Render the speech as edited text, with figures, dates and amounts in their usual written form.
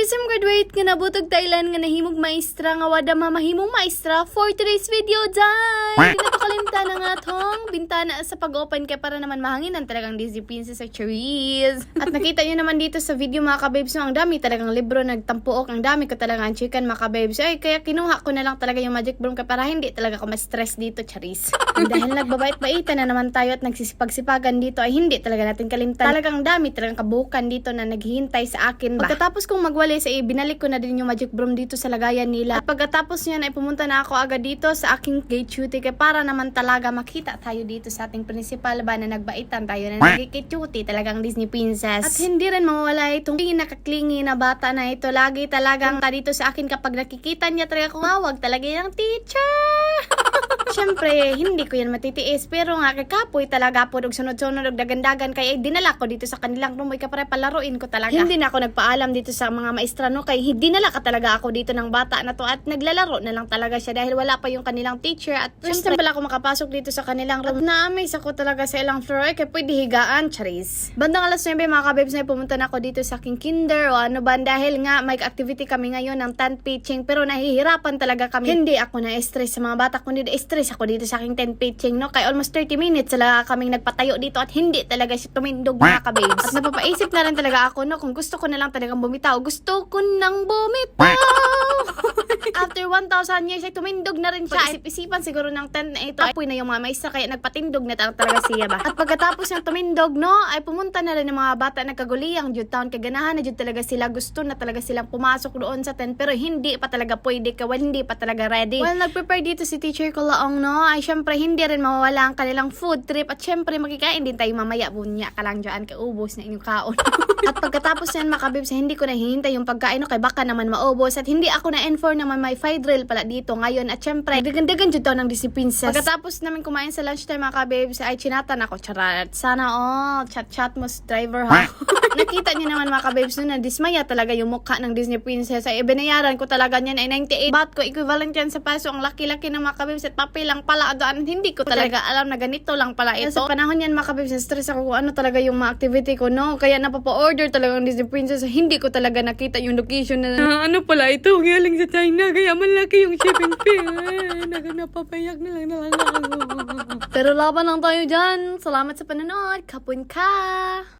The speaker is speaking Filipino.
Kisam graduate nga nabutog Thailand nga nahimog maestra nga wada mamahimong maestra for today's video dyan. Hindi na to kalimta na nga tong bintana sa pag-open kaya para naman mahanginan talagang Disney Princess sa cherries. At nakita nyo naman dito sa video mga kababes no, ang dami talagang libro nagtampuok, ang dami ko talagang chicken mga kababes. Ay kaya kinuha ko na lang talaga yung magic broom kaya para hindi talaga ako ma-stress dito cherries. Dahil nagbabait-baitan na naman tayo at nagsisipag-sipagan dito ay hindi talaga natin kalimtan. Talagang dami talagang kabukan dito na naghihintay sa akin ba. Pagkatapos kong magwalis ay binalik ko na din yung magic broom dito sa lagayan nila. At pagkatapos niyan ay pumunta na ako agad dito sa aking gate cutie kaya para naman talaga makita tayo dito sa ating principal ba na nagbaitan tayo na nagigate cutie talagang Disney Princess. At hindi rin mawawala itong pinakaklingi na bata na ito. Lagi talagang dito sa akin kapag nakikita niya talaga kung wag talaga yung teacher. Siyempre, hindi ko yan matitiis. Pero nga, kakapoy talaga po. Sunod-sunod, dagandagan. Kaya dinala ko dito sa kanilang room. Ay kapare, palaruin ko talaga. Hindi na ako nagpaalam dito sa mga maestra, no? Kaya dinala ka talaga ako dito ng bata na to. At naglalaro na lang talaga siya. Dahil wala pa yung kanilang teacher. At first time pala ako makapasok dito sa kanilang room. At na-amaze ako talaga sa ilang floor. Kaya pwede higaan, charis. Bandang alas 9, mga kabebs na pumunta na ako dito sa aking kinder. O ano ba, dahil nga, may activity kami ngayon ng tent pitching. Pero nahihirapan talaga kami. Hindi ako na-stress sa mga bata. Kundi stress ako dito sa aking tent pitching, no? Kaya almost 30 minutes talaga kaming nagpatayo dito at hindi talaga siya tumindog mga kababes. At napapaisip na rin talaga ako, no? Kung gusto ko na lang talagang bumitaw. Gusto ko nang bumitaw! After 1,000 years ay tumindog na rin siya. Isip-isipan siguro ng tent na ito. Apoy na yung mga maestra kaya nagpatindog na talaga siya ba. At pagkatapos ng tumindog, no? Ay pumunta na rin ng mga bata nagkaguliyang jud town. Kaganahan na jud talaga sila. Gusto na talaga silang pumasok doon sa tent. Pero hindi pa talaga pwede ka. Well, hindi pa talaga ready. Well, nag-prepare dito si teacher ko laong, no? Ay syempre hindi rin mawawala ang kanilang food trip. At syempre makikain din tayo mamaya. Bunya ka lang dyan. Kaubos na inyong kaon. At pagkatapos yan makabibs, hindi ko na hihintay yung pagkain, no? Kaya baka naman maubos. At hindi ako na-inform naman may fried drill pala dito ngayon. At syempre, dagan-dagan dito ng Disney Princess. Pagkatapos namin kumain sa lunchtime mga kabibs, ay chinatan ako. Charat. Sana all. Chat-chat mo sa driver ha. Nakita niyo naman mga kabibs no, na dismaya talaga yung mukha ng Disney Princess. Ay binayaran ko talaga niyan ay 98 baht ko. Equivalent yan sa peso. Ang laki-laki ng mga kabibs at papel lang pala doon. Hindi ko talaga alam na ganito lang pala ito. Sa panahon yan mga kabibs, stress ako kung ano talaga yung mga activity ko, no? Kaya napapa-order talaga ng Disney Princess. Hindi ko talaga nakita yung location na ano pala ito. Galing sa China. Kaya malaki yung shipping fee. Napapayak na lang ako. Pero laban lang tayo dyan. Salamat sa panonood. Kapun ka!